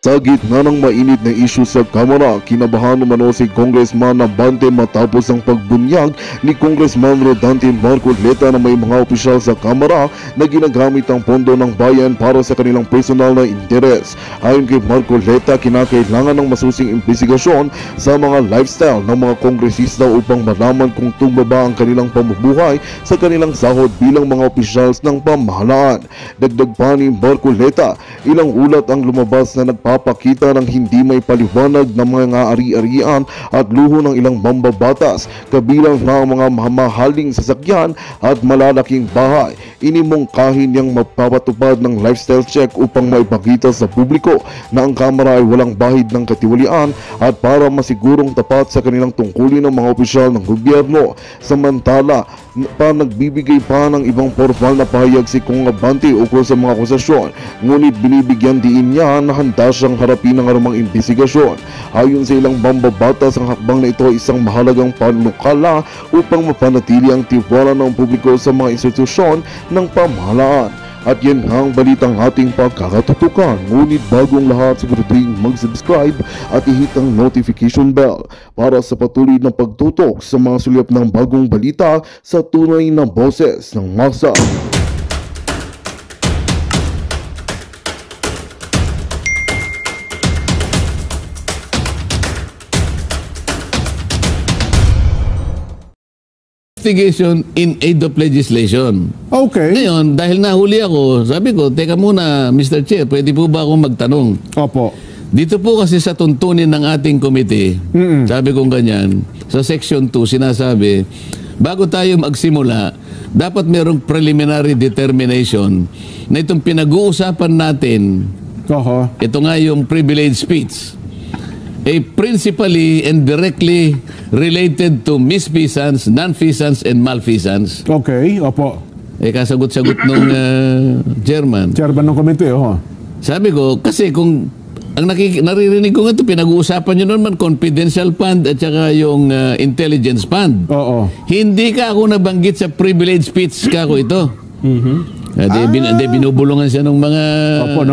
Sa gitna ng mainit na isyu sa Kamara, kinabahan umano si Congressman Abante matapos ang pagbunyag ni Congressman Rodante Marcoleta na may mga opisyal sa Kamara na ginagamit ang pondo ng bayan para sa kanilang personal na interes. Ayon kay Marcoleta, kinakailangan ng masusing investigasyon sa mga lifestyle ng mga kongresista upang malaman kung tumbaba ang kanilang pamumuhay sa kanilang sahod bilang mga opisyals ng pamahalaan. Dagdag pa ni Marcoleta, ilang ulat ang lumabas na nagpapakita ng hindi may paliwanag na mga ari-arian at luho ng ilang mambabatas, kabilang na ang mga mamahaling sasakyan at malalaking bahay. Inimungkahi niyang magpapatupad ng lifestyle check upang maipakita sa publiko na ang Kamara ay walang bahid ng katiwalian at para masigurong tapat sa kanilang tungkulin ng mga opisyal ng gobyerno. Samantala, nagbibigay pa ng ibang formal na pahayag si Kong Abante ukol sa mga akusasyon, ngunit binibigyan diin niya na handa siyang harapin ang anumang investigasyon. Ayon sa ilang mambabatas, ang hakbang na ito ay isang mahalagang panukala upang mapanatili ang tiwala ng publiko sa mga institusyon ng pamahalaan. At yan ang balitang ating pagkakatutukan. Ngunit bagong lahat, siguraduhin mag-subscribe at i-hit ang notification bell para sa patuloy na pagtutok sa mga sulyap ng bagong balita sa tunay na boses ng masa. Investigation in aid of legislation. Okay. Ngayon, dahil nahuli ako, sabi ko, teka muna, Mr. Chair, pwede po ba akong magtanong? Opo. Dito po kasi sa tuntunin ng ating committee, sabi kong ganyan, sa section 2, sinasabi, bago tayo magsimula, dapat merong preliminary determination na itong pinag-uusapan natin, ito nga yung privilege speech, principally and directly related to misfeasance, non-feasance, and malfeasance. Okay, opo. Kasagot-sagot nung chairman. Chairman ng komite, Sabi ko, kasi kung ang naririnig ko nga ito, pinag-uusapan nyo naman confidential fund at saka yung intelligence fund. Oo. Hindi ka ako nabanggit sa privilege speech ka ako ito. Binubulungan siya ng mga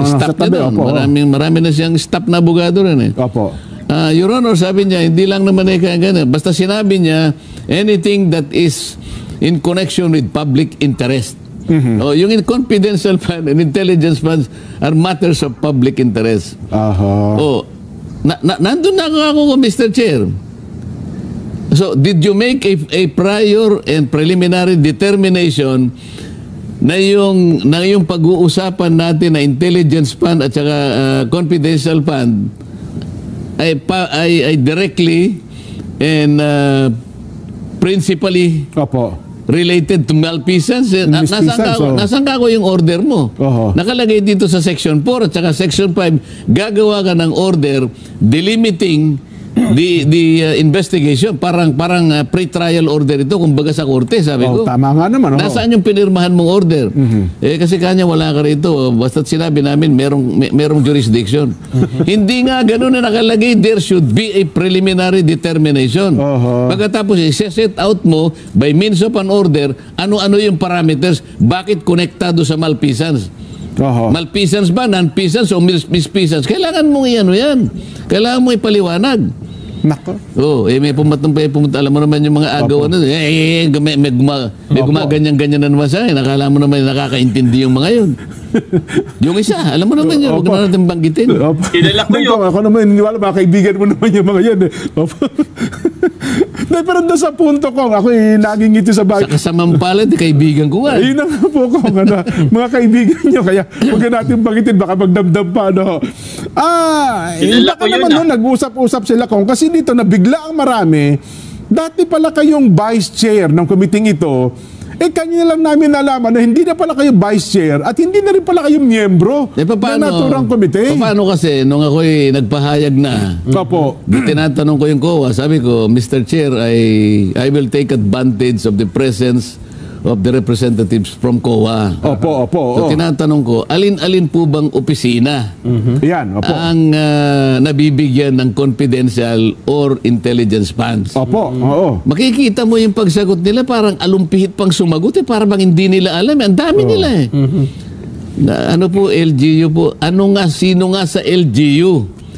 staff niya doon. Marami na siyang staff na abogado rin. Opo. Your Honor, sabi niya, hindi lang naman ganun. Basta sinabi niya, anything that is in connection with public interest. Yung confidential fund and intelligence funds are matters of public interest. Nandun na ako, Mr. Chair. So, did you make a prior and preliminary determination na yung pag-uusapan natin na intelligence fund at saka confidential fund ay directly and principally related to malfeasance? Nasaan ka ako yung order mo? Nakalagay dito sa section 4 at saka section 5, gagawa ka ng order delimiting the investigation. Parang pre-trial order ito, kumbaga sa korte, sabi ko. Tama nga naman. Nasaan yung pinirmahan mong order? Kasi kanya wala ka rito. Basta't sinabi namin, merong jurisdiction. Hindi nga ganun na nakalagay, there should be a preliminary determination. Pagkatapos, set out mo, by means of an order, ano-ano yung parameters, bakit konektado sa malfeasance? Malfeasance ba, non-feasance o misfeasance? Kailangan mong yan. Kailangan mo ipaliwanag. Nako. May pumunta, alam mo naman yung mga agaw, may gumaganyan-ganyan na naman sa akin. Nakala mo naman nakakaintindi yung mga yun. Yung isa, alam mo naman yun, huwag na natin banggitin. Kilala ko yun. Ako naman, niniwala, mga kaibigan mo naman yung mga yun. Pero doon sa punto ko, ako naging ngiti sa bagay. Sa kasamang palad, kaibigan ko nga. Yun na nga po ko, mga kaibigan nyo, kaya huwag natin banggitin, baka magdamdam pa, baka naman noon, nag-usap-usap sila kung, kasi dito nabigla ang marami, dati pala kayong vice chair ng committee ito, kanina lang namin nalaman na hindi na pala kayo vice chair at hindi na rin pala kayo miyembro ng naturang komite. Paano kasi, nung ako'y nagpahayag na, tinatanong ko yung COA, sabi ko, Mr. Chair, I will take advantage of the presence of the representatives from COA. So, tinatanong ko, alin-alin po bang opisina ang nabibigyan ng confidential or intelligence funds? Makikita mo yung pagsagot nila, parang alumpihit pang sumagot, para bang hindi nila alam. Ang dami nila Ano po LGU po? Sino nga sa LGU?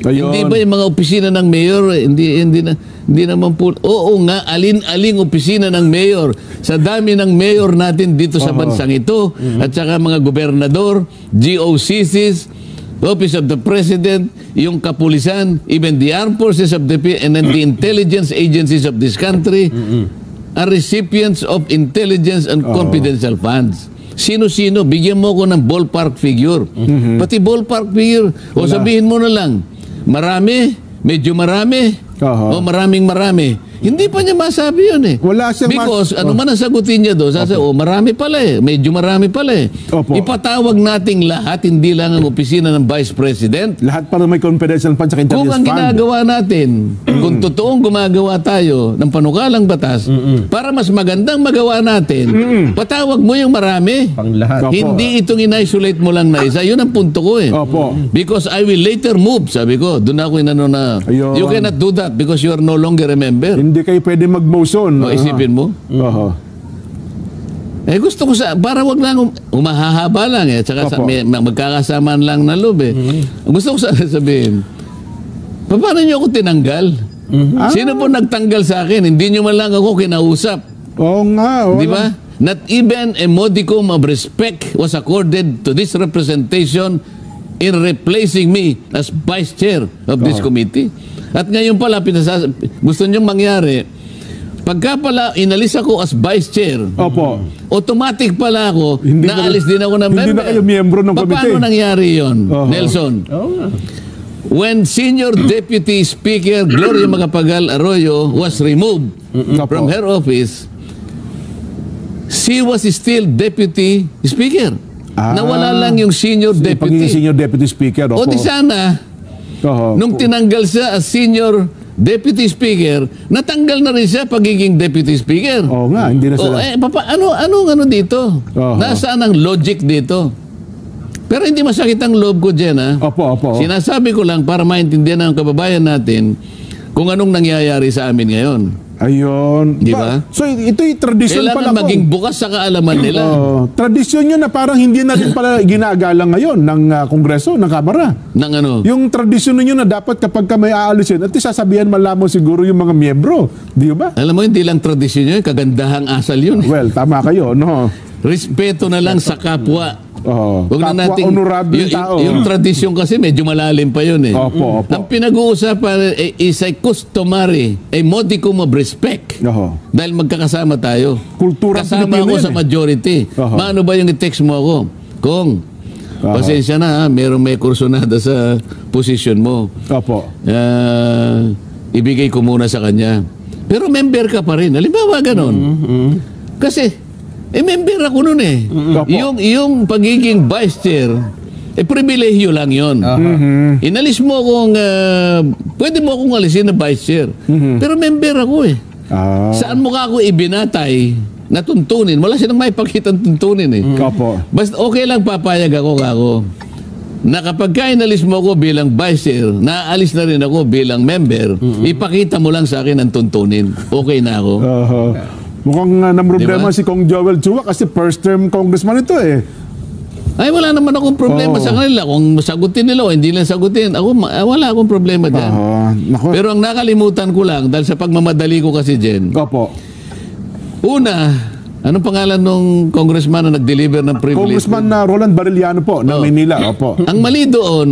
Ayun. Hindi ba yung mga opisina ng mayor? Hindi naman po. Oo nga, alin-aling opisina ng mayor. Sa dami ng mayor natin dito sa bansang ito, at saka mga gobernador, GOCCs, Office of the President, yung kapulisan, even the armed forces of the and then the intelligence agencies of this country are recipients of intelligence and confidential funds. Sino-sino, bigyan mo ko ng ballpark figure. Pati ballpark figure, o sabihin mo na lang, marami, medyo marami, o maraming-marami. Hindi pa niya masabi yun eh. Wala siyang Because ano man ang sagutin niya doon, sasabi, marami pala eh, medyo marami pala eh. Opo. Ipatawag nating lahat, hindi lang ang opisina ng Vice President. Lahat para may confidential fund sa Kung intelligence ang fund. ginagawa natin, kung totoong gumagawa tayo ng panukalang batas, para mas magandang magawa natin, patawag mo yung marami. Pang lahat. Opo. Hindi itong in-isolate mo lang na isa. Yun ang punto ko eh. Opo. Because I will later move, sabi ko. Doon ako inano na, Ayun. you cannot do that because you are no longer a member. Hindi kayo pwede mag-motion. O, isipin mo. Gusto ko para wag lang umahahaba lang eh. Tsaka magkakasamaan lang na loob eh. Gusto ko sana sabihin, paano niyo ako tinanggal? Sino po nagtanggal sa akin? Hindi niyo man lang ako kinausap. Oo nga. Di ba? Not even a modicum of respect was accorded to this representation in replacing me as vice chair of this committee. At ngayon pala, gusto niyong mangyari, pagka pala inalis ako as vice chair, Opo. automatic pala ako, Hindi naalis din ako ng member. Hindi na kayo miyembro ng komite. Paano nangyari yon, Nelson? When Senior Deputy Speaker Gloria Macapagal Arroyo was removed from her office, she was still Deputy Speaker. Nawala lang yung Senior Pagiging Deputy. Senior Deputy Speaker. O di sana, nung tinanggal siya as Senior Deputy Speaker, natanggal na rin siya pagiging Deputy Speaker. Oo nga, hindi na sila. Ano dito? Nasaan ang logic dito? Pero hindi masakit ang loob ko dyan, ha? Opo. Sinasabi ko lang para maintindihan ng kababayan natin kung anong nangyayari sa amin ngayon. Ayun. Di ba? So, ito'y tradisyon pala Kailangan maging bukas sa kaalaman nila. Tradisyon yun na parang hindi na rin pala ginagalang ngayon ng Kongreso, ng Kamara. Ng ano? Yung tradisyon ninyo na dapat kapag ka may aalisin, at sasabihan man lamang siguro yung mga miyembro. Di ba? Alam mo, hindi lang tradisyon yun, kagandahang asal yun. Well, tama kayo, no? Respeto na lang sa kapwa. Huwag na nating, honorable tao. Yung tradisyon kasi medyo malalim pa yun eh. Opo. Ang pinag-uusapan is a customary, a modicum of respect. Dahil magkakasama tayo. Kultura Kasama ako sa majority. Paano ba yung i-text mo ako? Kung, pasensya na ha, may kursunada sa posisyon mo. Opo. Ibigay ko muna sa kanya. Pero member ka pa rin. Halimbawa ganon. Kasi, member ako nun eh. Yung pagiging vice chair, pribilehyo lang yon. Inalis mo akong, pwede mo akong alisin na vice chair. Pero member ako eh. Saan mo ka ako ibinatay na tuntunin? Wala silang maipakita tuntunin eh. Basta okay lang papayag ako na kapag ka inalis mo ako bilang vice chair, naalis na rin ako bilang member, ipakita mo lang sa akin ang tuntunin. Okay na ako. Mukhang namroblema si Kong Joel Chua kasi first term congressman ito eh. Ay, wala naman akong problema sa kanila. Kung sagutin nila o hindi nila sagutin, wala akong problema dyan. Pero ang nakalimutan ko lang, dahil sa pagmamadali ko kasi dyan, una, anong pangalan nung congressman na nag-deliver ng privilege? Congressman na Roland Bariliano po, ng Maynila. Ang mali doon,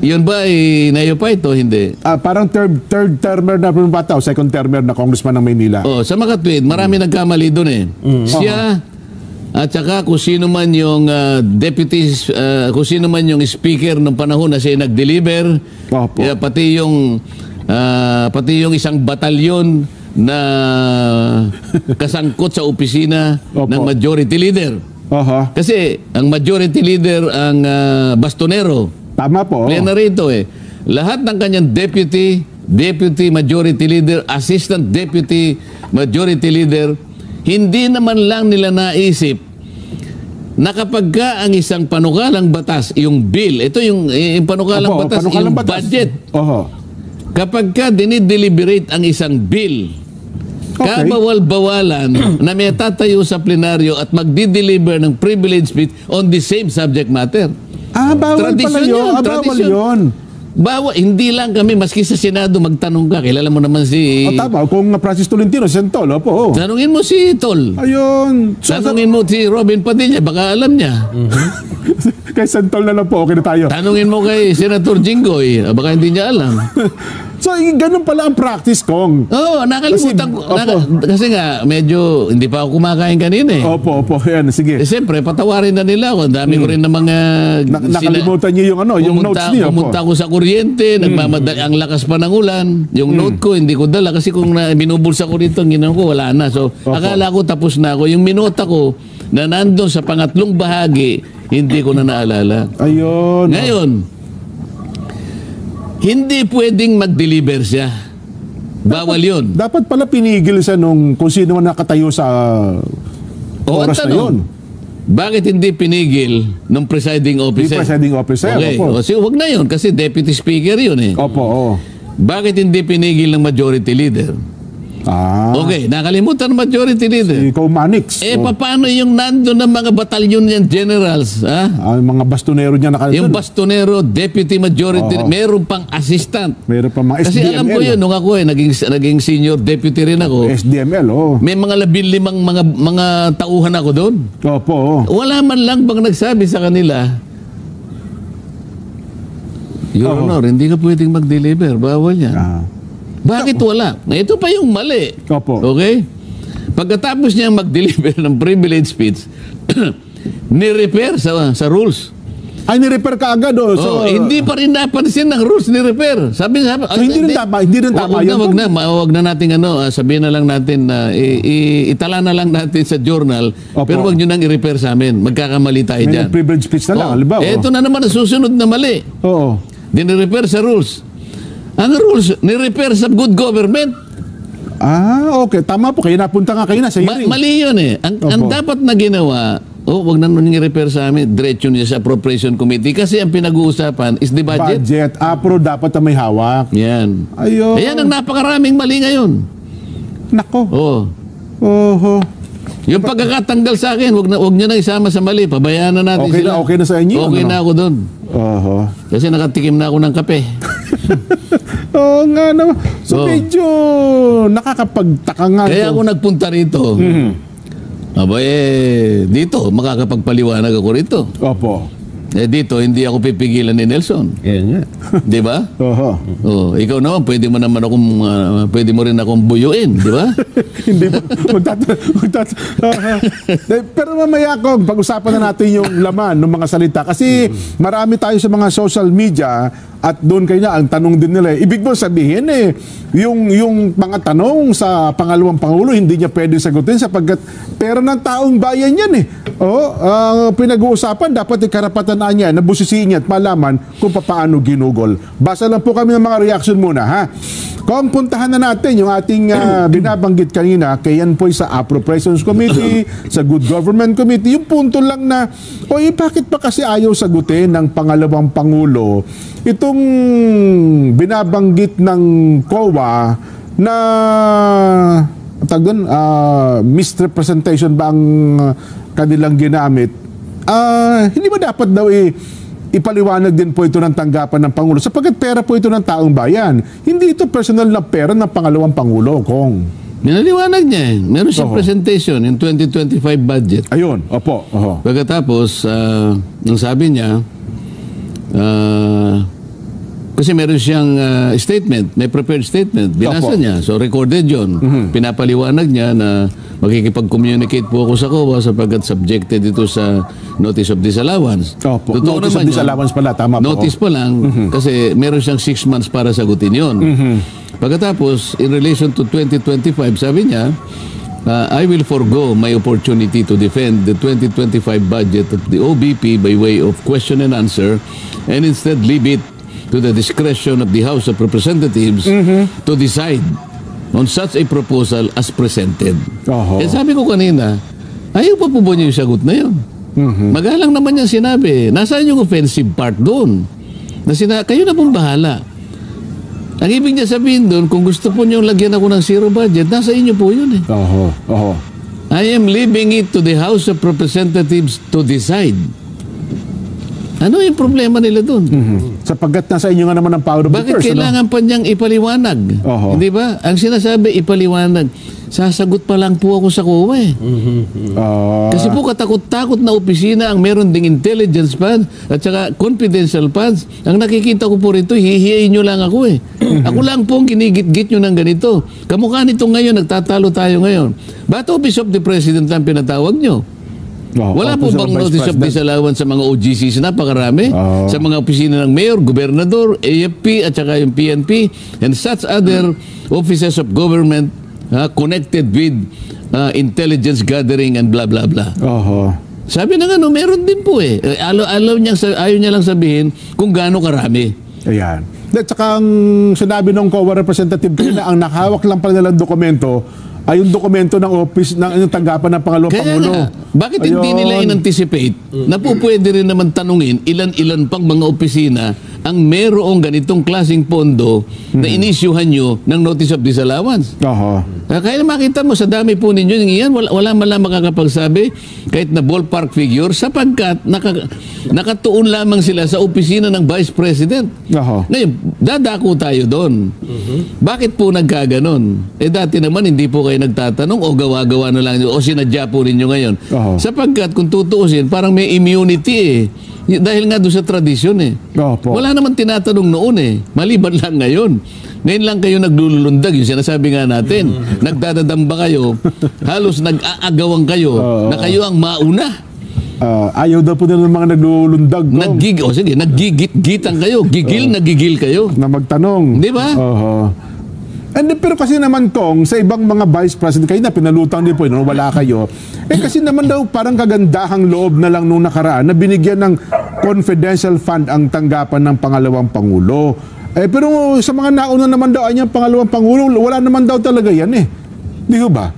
yun ba nayo pa ito? Hindi. Parang third termer na bata o second termer na congressman ng Maynila. Sa makatwid, marami nagkamali doon eh. Siya, at saka kung sino man yung deputies, kung sino man yung speaker ng panahon na siya nag-deliver, pati yung isang batalyon na kasangkot sa opisina ng majority leader. Kasi ang majority leader ang bastonero. Tama po. Plena rito eh. Lahat ng kanyang deputy majority leader, assistant deputy majority leader, hindi naman lang nila naisip na kapag ka ang isang panukalang batas, yung bill, ito yung panukalang batas, yung budget. Kapag ka dinideliberate ang isang bill, kabawal-bawalan na may tatayo sa plenaryo at magdi-deliver ng privilege speech on the same subject matter. Bawal pala yun. Bawal yun. Hindi lang kami, maski sa Senado magtanong ka. Kilala mo naman si... Tama, kung Francis Tolentino, si Tol, opo. Tanungin mo si Tol. Ayun. Tanungin mo si Robin Padilla, baka alam niya. Kay Santol na lang po, okay na tayo. Tanungin mo kay Senator Jinggoy, baka hindi niya alam. So, ganun pala ang practice, Kong. Nakalimutan ko. Kasi nga, medyo hindi pa ako kumakain kanina eh. Opo. Yan, sige. Siyempre, patawarin na nila ako. Dami ko rin na mga... nakalimutan niyo yung notes niyo. Pumunta ako sa kuryente, nagmamadali, ang lakas pa ng ulan. Yung note ko, hindi ko dala. Kasi kung binubulsa ko rito, ang ginawa ko, wala na. So, akala ko tapos na ako. Yung minota ko, na nandun sa pangatlong bahagi, hindi ko na naalala. Ayun. Ngayon, hindi pwedeng mag-deliver siya. Bawal yun. Dapat pala pinigil siya nung kung sino man nakatayo sa oras na yun. Bakit hindi pinigil ng presiding officer? Yung presiding officer, okay. opo. So, wag na yun kasi deputy speaker yun eh. Opo. Bakit hindi pinigil ng majority leader? Okay, nakalimutan ng majority leader. Si Manix. Paano yung nando ng mga batalyon niyan generals? Yung mga bastonero niya nakalimutan. Yung bastonero, deputy majority, meron pang assistant. Meron pang mga SDML. Kasi alam ko yun, nung ako naging senior deputy rin ako. SDML, May mga 15 mga tauhan ako doon. Opo. Wala man lang bang nagsabi sa kanila, Your Honor, hindi ka pwedeng mag-deliver. Bawal yan. Bakit wala? Ito pa yung mali. Opo. Okay? Pagkatapos niya mag-deliver ng privilege speech, ni-repair sa rules. Ay, ni-repair ka agad. So, hindi pa rin napansin ng rules ni-repair. Sabi, so hindi rin tama yun. Wag na natin sabihin na lang natin na itala na lang natin sa journal. Opo. Pero wag nyo nang i-repair sa amin. Magkakamali tayo may dyan. privilege speech na lang. Halimbawa. Ito na naman ang susunod na mali. Oo. Din-repair sa rules. Ang rules, ni-repair sa good government. Okay. Tama po. Kaya napunta nga kayo na sa hearing. Mali yun eh. Ang dapat na ginawa, wag na nung i-repair sa amin, diretso niya sa appropriation committee kasi ang pinag-uusapan is the budget. Pero dapat na may hawak. Yan. Ayun. Ayan ang napakaraming mali ngayon. Nako. Oho. Yung pagkakatanggal sa akin, wag niyo na isama sa mali. Pabayaan na natin sila. Okay na sa inyo. Okay na ako doon. Kasi nakatikim na ako ng kape. Oo nga naman. So medyo nakakapagtaka nga. Kaya ako nagpunta rito. Dito, makakapagpaliwanag ako rito. Opo. Dito, hindi ako pipigilan ni Nelson. Yan nga. Di ba? Ikaw naman, pwede mo rin akong buyuin, di ba? Hindi ba? Pero mamaya ko, pag-usapan na natin yung laman ng mga salita. Kasi marami tayo sa mga social media at doon kayo ang tanong din nila. Ibig mo sabihin yung mga tanong sa pangalawang Pangulo, hindi niya pwede sagutin sapagkat pera ng taong bayan yan eh. Pinag-uusapan, dapat ikarapatan niya na busisiin niya at malaman kung paano ginugol. Basa lang po kami ng mga reaction muna, ha? Kung puntahan na natin yung ating binabanggit kanina, kaya yan po sa Appropriations Committee, sa Good Government Committee, yung punto lang na, bakit pa kasi ayaw sagutin ng pangalawang Pangulo itong binabanggit ng COA na misrepresentation ba ang kanilang ginamit? Hindi ba dapat daw ipaliwanag din po ito ng tanggapan ng Pangulo sapagkat pera po ito ng taong bayan. Hindi ito personal na pera ng pangalawang Pangulo, Kong. Minaliwanag niya. Meron siyang presentation in 2025 budget. Ayun, opo. Pagkatapos, ang sabi niya, kasi meron siyang statement, may prepared statement. Binasa niya. So recorded yun. Pinapaliwanag niya na makikipag-communicate po ako sa COA sapagkat subjected ito sa notice of disallowance. Notice of disallowance pala, tama po. Notice pa lang kasi meron siyang 6 months para sagutin yun. Pagkatapos, in relation to 2025, sabi niya, I will forgo my opportunity to defend the 2025 budget of the OBP by way of question and answer and instead leave it to the discretion of the House of Representatives to decide on such a proposal as presented. Sabi ko kanina, ayaw pa po ba niyo yung sagot na yun? Magalang naman yung sinabi. Nasaan yung offensive part doon? Kayo na pong bahala. Ang ibig niya sabihin doon, kung gusto po niyong lagyan ako ng zero budget, nasa inyo po yun eh. I am leaving it to the House of Representatives to decide. Ano yung problema nila doon? Sapagkat nasa inyo nga naman ang power of the Bakit purse. kailangan pa niyang ipaliwanag? Hindi ba? Ang sinasabi, ipaliwanag. Sasagot pa lang po ako sa COA eh. Kasi po katakot-takot na opisina ang meron ding intelligence funds at saka confidential funds. Ang nakikita ko po rito, hihiyain nyo lang ako eh. Ako lang po ang kinigit-git nyo ng ganito. Kamukha nito ngayon, nagtatalo tayo ngayon. Ba't Office of the President lang pinatawag nyo? Wala po bang notice of disallowance sa mga OGCs? Napakarami. Sa mga opisina ng mayor, gobernador, AFP at saka yung PNP and such other offices of government connected with intelligence gathering and blah blah blah. Sabi na nga, no, meron din po eh. Ayaw niya lang sabihin kung gaano karami. Ayan. At saka ang sinabi ng COA representative na ang nakahawak lang pala nilang dokumento ay yung dokumento ng office ng tanggapan ng Pangalawang Pangulo. Bakit hindi nila in-anticipate na po pwede rin naman tanungin ilan-ilan pang mga opisina ang merong ganitong klaseng pondo na inisyuhan nyo ng notice of disallowance? Kaya makita mo, sa dami po ninyo, yan, wala malang makakapagsabi kahit na ballpark figure sapagkat nakatuon lamang sila sa opisina ng Vice President. Ngayon, dadako tayo doon. Bakit po nagkaganon? Dati naman hindi po kayo nagtatanong o gawa-gawa na lang o sinadya po ninyo ngayon. Sapagkat kung tutuusin, parang may immunity eh. Dahil nga doon sa tradisyon eh. Wala naman tinatanong noon eh. Maliban lang ngayon. Ngayon lang kayo naglulundag. Yung sinasabi nga natin. Nagdadadamba kayo. Halos nag-aagawang kayo na kayo ang mauna. Ayaw daw po nila ng mga naglulundag. Naggigit-gitan kayo. Gigil kayo. Na magtanong. Di ba? Pero kasi naman Kong, sa ibang mga vice president, kayo na pinalutang din po, wala kayo. Kasi naman daw parang kagandahang loob na lang nung nakaraan na binigyan ng confidential fund ang tanggapan ng Pangalawang Pangulo. Pero sa mga nauna naman daw ay niyang Pangalawang Pangulo, wala naman daw talaga yan eh. Di ba?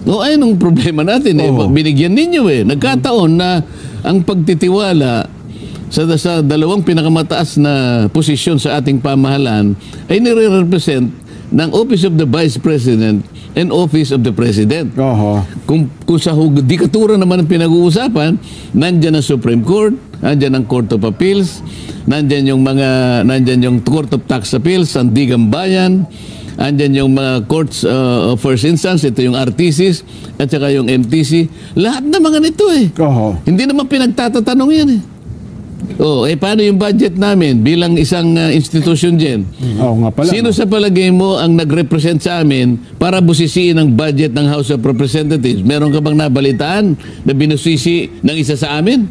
Ayun ang problema natin eh. Binigyan ninyo eh. Nagkataon na ang pagtitiwala sa dalawang pinakamataas na posisyon sa ating pamahalaan ay nire-represent ng Office of the Vice President and Office of the President. Kung sa hudikatura naman ang pinag-uusapan, nandyan ang Supreme Court, nandyan ang Court of Appeals, nandyan yung Court of Tax Appeals, Sandigan Bayan, nandyan yung mga courts of first instance, ito yung RTCs, at saka yung MTC. Lahat na mga nito eh. Hindi naman pinagtatatanong yan eh. Paano yung budget namin bilang isang institusyon dyan? Nga pala. Sino sa palagay mo ang nag-represent sa amin para busisiin ang budget ng House of Representatives? Meron ka bang nabalitaan na binusisi ng isa sa amin?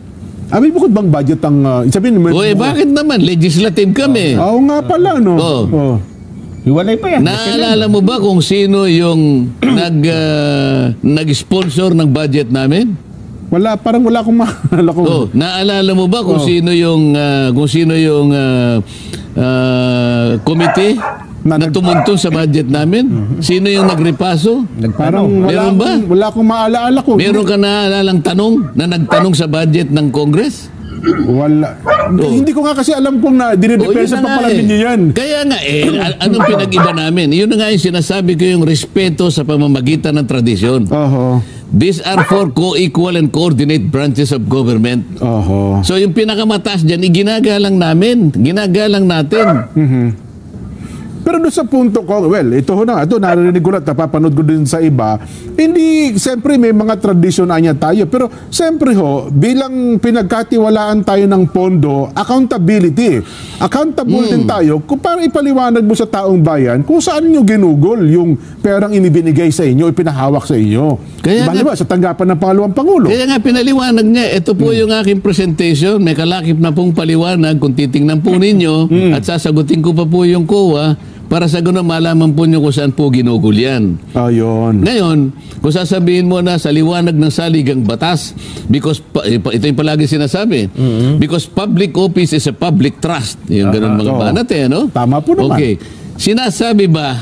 May bukod bang budget ang... sabihin, bakit naman? Legislative kami. Nga pala, no? Hiwalay pa yan. Naalala mo ba kung sino yung nag-sponsor ng budget namin? Parang wala akong maalala ko. Naalala mo ba kung sino yung committee na tumuntun sa budget namin? Sino yung nagrepaso? Parang meron ba? Wala akong maalala ko. Meron ka naalalang tanong na nagtanong sa budget ng Congress? Wala. Hindi ko nga kasi alam kung dinidepensa pa pala ninyo yan. Kaya nga anong pinag-iba namin? Yun na nga yung sinasabi ko, yung respeto sa pamamagitan ng tradisyon. These are four co-equal and coordinate branches of government. So yung pinakamataas dyan, ginagalang namin. Ginagalang natin. Pero doon sa punto ko, ito narinig ko na, napapanood ko din sa iba, hindi, siyempre may mga tradisyon anya tayo, pero siyempre bilang pinagkatiwalaan tayo ng pondo, accountability. Accountable din tayo, kung parang ipaliwanag mo sa taong bayan, kung saan nyo ginugol yung perang inibinigay sa inyo, ipinahawak sa inyo. Diba, sa tanggapan ng Pangalawang Pangulo. Kaya nga pinaliwanag niya, ito po yung aking presentation, may kalakip na pong paliwanag, kung titingnan po ninyo, at sasagutin ko pa po yung COA, para sa gano'n malaman po nyo kung saan po ginugol yan. Ngayon, kung sasabihin mo na sa liwanag ng saligang batas, because ito yung palagi sinasabi, because public office is a public trust. Yung gano'n mga banat no? Tama po naman. Okay. Sinasabi ba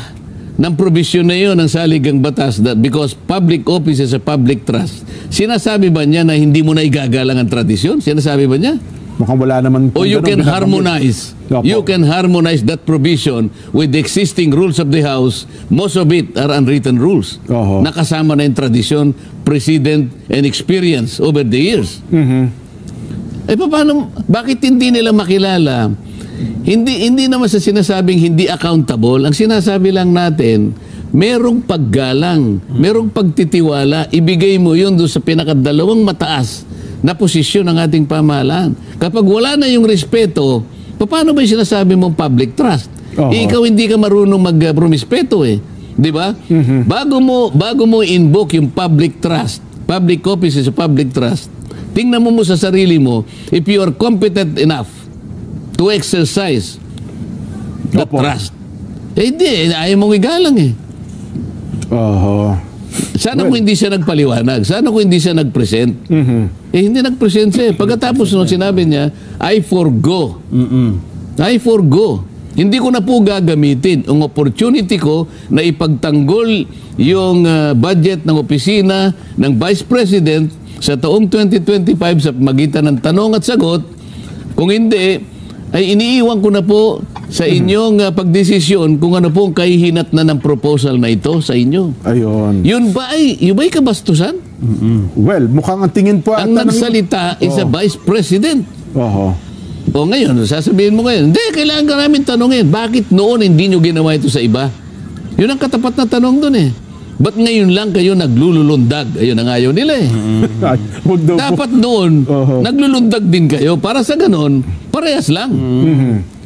ng provision na yun ng saligang batas that because public office is a public trust, sinasabi ba niya na hindi mo na igagalang ang tradisyon? Sinasabi ba niya? Mukhang wala naman. O you can harmonize Opo. You can harmonize that provision with the existing rules of the House. Most of it are unwritten rules. Oho. Nakasama na yung tradition, precedent, and experience over the years. Eh paano, bakit hindi nila makilala? Hindi naman sa sinasabing hindi accountable. Ang sinasabi lang natin, merong paggalang, merong pagtitiwala, ibigay mo yun doon sa pinakadalawang mataas na posisyon ng ating pamahalaan. Kapag wala na yung respeto, paano ba yung sinasabi mong public trust? Oho. Ikaw hindi ka marunong mag-rumispeto eh. Di ba? Bago mo invoke yung public trust, public offices of public trust, tingnan mo sa sarili mo if you are competent enough to exercise that Opo. trust. Eh hindi, ayaw mong igalang eh. Oho. Sana kung hindi siya nagpaliwanag, sana kung hindi siya nag-present. Eh hindi nag-present siya eh. Pagkatapos nung sinabi niya, I forgo. I forgo. Hindi ko na po gagamitin ang opportunity ko na ipagtanggol yung budget ng opisina ng Vice President sa taong 2025 sa magitan ng tanong at sagot. Kung hindi, ay iniiwan ko na po sa inyong pagdesisyon kung ano po ang kahihinat na ng proposal na ito sa inyo. Ayun. Yun ba'y kabastusan? Well, mukhang ang tingin po Ang nagsalita is a Vice President. Oho. O ngayon, sasabihin mo ngayon, hindi, kailangan ka namin tanongin, bakit noon hindi nyo ginawa ito sa iba? Yun ang katapat na tanong doon eh. Ba't ngayon lang kayo naglululundag? Ayun ang ayaw nila eh. Wag daw po. Dapat noon, naglulundag din kayo para sa ganon, parehas lang.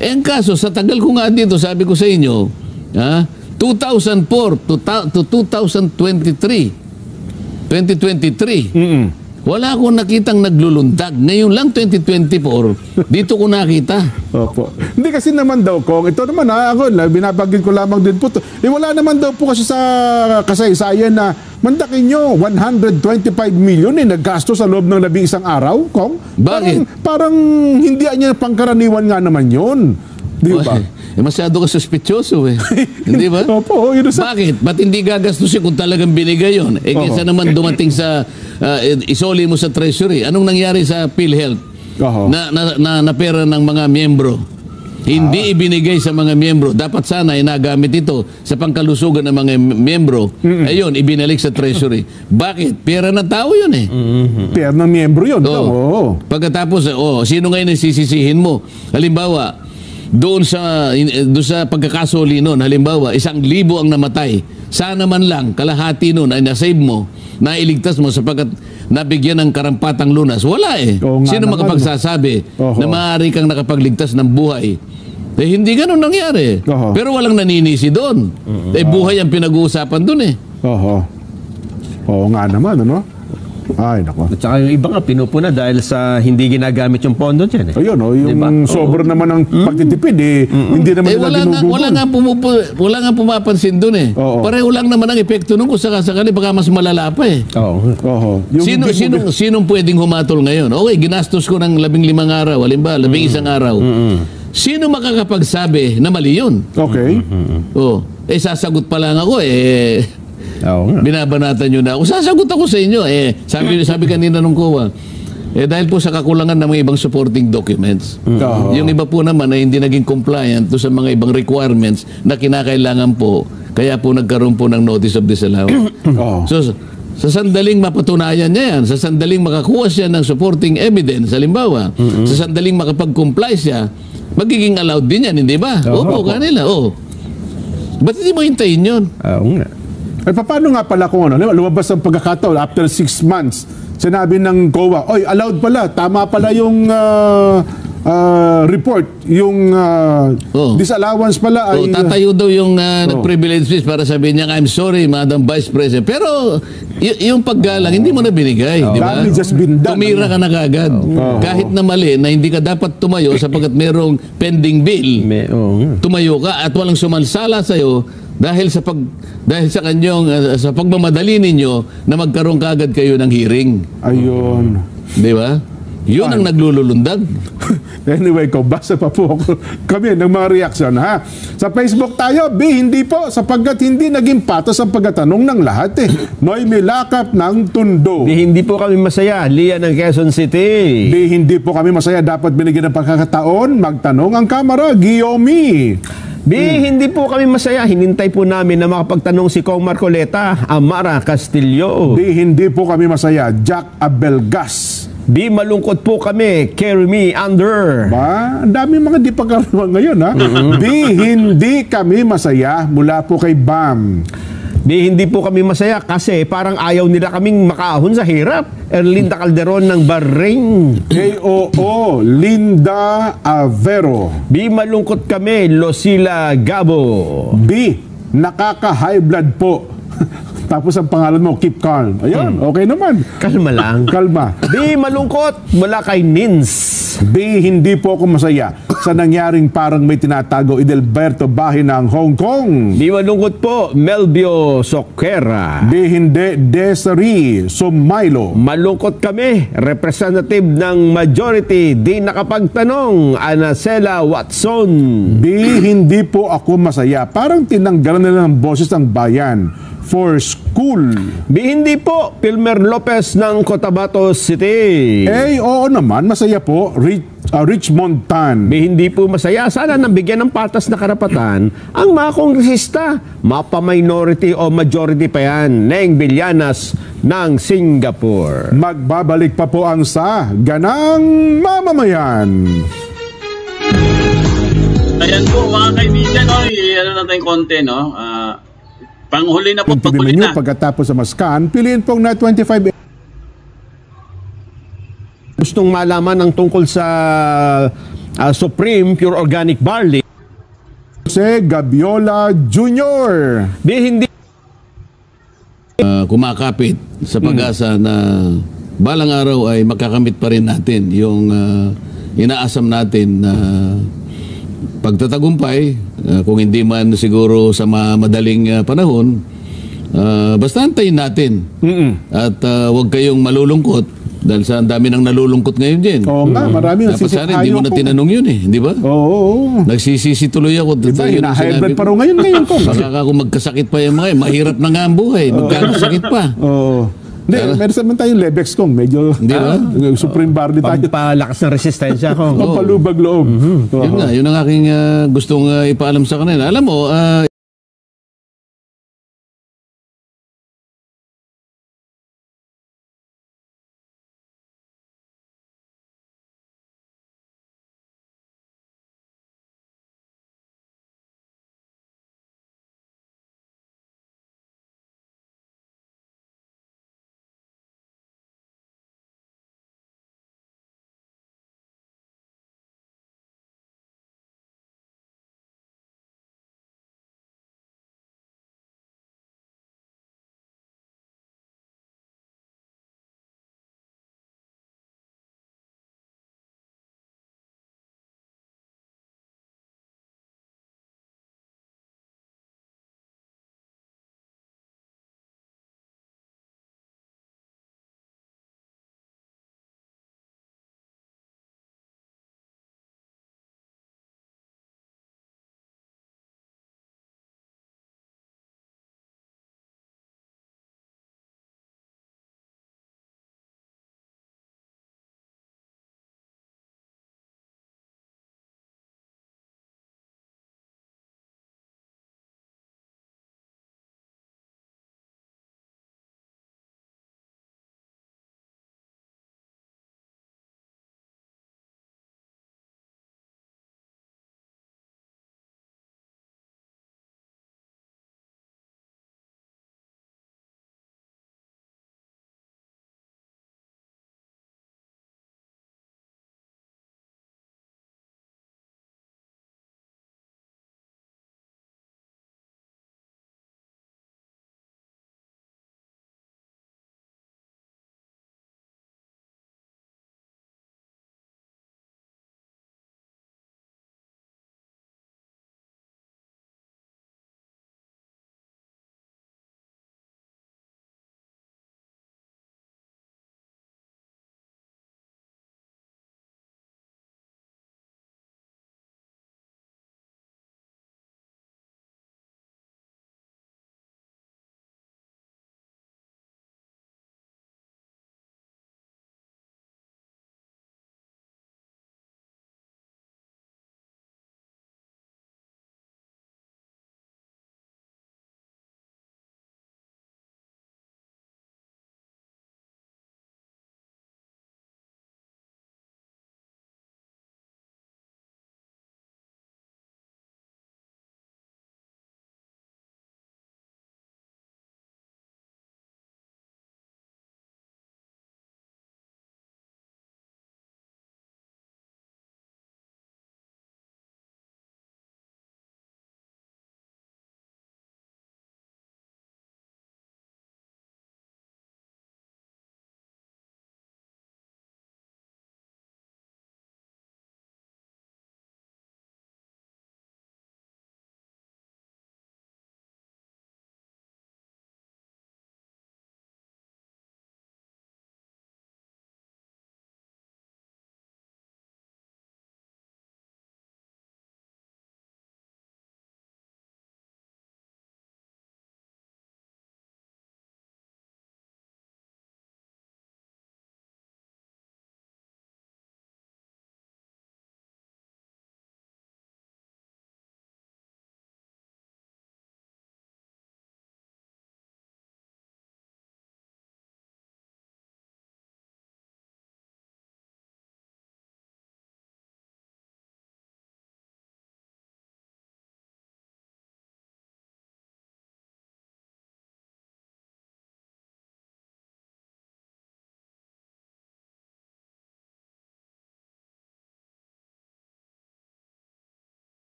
Eh ang kaso, sa tagal ko nga dito, sabi ko sa inyo, 2004 to 2023, wala akong nakitang naglulundag. Ngayon lang 2024, dito ko nakita. Opo. Hindi kasi naman daw, Kong, ito naman ako, binabagin ko lamang din po to. Eh wala naman daw po kasi sa kasaysayan na mandakin nyo, 125 million naggasto sa loob ng 11 araw, Kong. Bakit? Parang hindi niya pangkaraniwan nga naman yun. Di ba? Eh, masyado ka suspityoso eh. Hindi ba? Opo, yun sa... Bakit? Ba't hindi gagastusin kung talagang binigay yun? Eh, kaysa naman dumating sa isoli mo sa treasury. Anong nangyari sa PhilHealth? Oho. Na pera ng mga miyembro? Hindi ibinigay sa mga miyembro. Dapat sana ay nagamit ito sa pangkalusugan ng mga miyembro. Ayun, ibinalik sa treasury. Bakit? Pera na tao yun eh. Pera ng miyembro yun. Oo. Oo. Pagkatapos, sino ngayon ang sisisihin mo? Halimbawa, doon sa pagkakasoli noon, halimbawa, 1,000 ang namatay. Sana man lang, kalahati noon ay nasave mo, nailigtas mo sapagkat nabigyan ng karampatang lunas. Wala eh. Oo nga Sino naman. makapagsasabi Oho. na maaari kang nakapagligtas ng buhay? Eh, hindi ganun nangyari. Oho. Pero walang naninisi doon. Eh, buhay ang pinag-uusapan doon eh. Oho. Oo nga naman, ano? Ay, nako. At saka yung iba nga pinupuna dahil sa hindi ginagamit yung pondo dyan eh. Ayun, yung Diba? sobra naman ng pagtitipid, hindi naman nila ginugugol. Wala nga pumapansin doon eh. Oo. Pareho lang naman ang epekto nung kung sakali baka mas malala pa eh. Oo. Oho. Yung Sinong pwedeng humatol ngayon? Okay, ginastos ko ng 15 araw, halimbawa, 11 araw. Sino makakapagsabi na mali yun? Okay. Sasagot pa lang ako Oo nga. binabanatan nyo na ako. Sasagot ako sa inyo. Sabi kanina nung COA, dahil po sa kakulangan ng mga ibang supporting documents. Oo. Yung iba po naman ay hindi naging compliant to sa mga ibang requirements na kinakailangan po. Kaya po nagkaroon po ng notice of disallowance. Oo. So, sa sandaling mapatunayan niya yan, sa sandaling makakuha siya ng supporting evidence, halimbawa, sa sandaling makapag-comply siya, magiging allowed din yan, hindi ba? Opo, kanila. Ba't hindi mo hintayin yun? Oo nga. Ay, paano nga pala kung lumabas ang pagkakataon after 6 months, sinabi ng COA, oy, allowed pala, tama pala yung report, yung disallowance pala ay... Tatayo daw yung nag-privilege list para sabihin niya, I'm sorry, Madam Vice President. Pero yung paggalang, hindi mo na binigay, di ba? Damage has been done. Tumira ka na kagad. Kahit na mali, na hindi ka dapat tumayo sapagkat merong pending bill, Oo nga. tumayo ka at walang sumansala sa'yo dahil sa kanyang sa pagmamadali ninyo na magkaroon kaagad kayo ng hearing. Ayun. Di ba? Yun ang naglululundag. Anyway, ko basa pa po ako kami ng mga reaksyon, ha. Sa Facebook tayo, B, hindi po, sapagkat hindi naging patas ang pagkatanong ng lahat eh. Noy Milakap ng Tundo. Di, hindi po kami masaya. Lia ng Quezon City. B, hindi po kami masaya, dapat binigyan ng pagkakataon magtanong ang Kamara. Guillaume. B, hindi po kami masaya. Hinintay po namin na makapagtanong si Kong Marcoleta, Amara Castillo. B, hindi po kami masaya, Jack Abelgas. B, malungkot po kami, carry me under. Ba, ang dami mga di pagkaroon ngayon, ha. B, hindi kami masaya, mula po kay Bam. B, hindi po kami masaya kasi parang ayaw nila kaming makaahon sa hirap. Erlinda Calderon ng Bahrain. KOO, Linda Avero. B, malungkot kami, Lucila Gabo. B, nakaka-high blood po. Tapos ang pangalan mo, keep calm. Ayun, okay naman. Kalma lang. Kalma. B, malungkot mula kay Nins. B, hindi po ako masaya sa nangyaring parang may tinatago Idelberto Bahin ng Hong Kong. B, malungkot po, Melvio Soquera. B, hindi, Desiree Sumailo. Malungkot kami, representative ng majority, di nakapagtanong, Anacela Watson. B, hindi po ako masaya. Parang tinanggalan nila ng boses ng bayan for school. B, hindi po, Pilmer Lopez ng Cotabato City. Oo naman, masaya po. Richmond Tan. B, hindi po masaya. Sana nabigyan ng patas na karapatan ang mga kongresista. Mapa-minority o majority pa yan. Neng Villanas ng Singapore. Magbabalik pa po ang sa Ganang Mamamayan. Ayan po mga kaibigan, no, ano natin konti, no? Panghuli na po, Kung paghuli tignan na. nyo, pagkatapos sa Maskan, piliin pong na 25 Gustong malaman ang tungkol sa Supreme Pure Organic Barley. Jose Gabiola Jr. B, hindi Kumakapit sa pag-asa na balang araw ay makakamit pa rin natin yung inaasam natin na pagtatagumpay, kung hindi man siguro sa madaling panahon, basta antayin natin. At huwag kayong malulungkot dahil sa dami ng nalulungkot ngayon din. Oo nga, marami Dapat sana hindi mo na tinanong yun eh, di ba? Oo. Nagsisisi tuloy ako. Diba, Yun ang hina-hybrid sinabi pa ko. rin ngayon ko. Baka kung magkasakit pa yung mga mahirap na nga ang buhay. Magkakasakit pa. Oo. Hindi, meron naman tayong Lebex kong. Medyo, Di ba? Supreme Barley tayo. pampalakas ng resistensya ko. Pampalubag loob. Yun nga, yun ang aking gustong ipaalam sa kanila. Alam mo,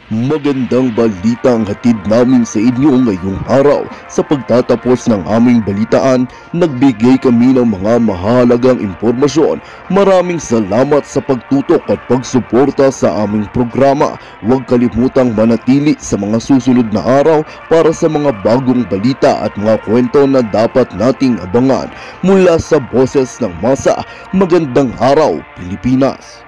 Magandang balita ang hatid namin sa inyo ngayong araw. Sa pagtatapos ng aming balitaan, nagbigay kami ng mga mahalagang impormasyon. Maraming salamat sa pagtutok at pagsuporta sa aming programa. Huwag kalimutang manatili sa mga susunod na araw para sa mga bagong balita at mga kwento na dapat nating abangan. Mula sa Boses ng Masa, magandang araw Pilipinas!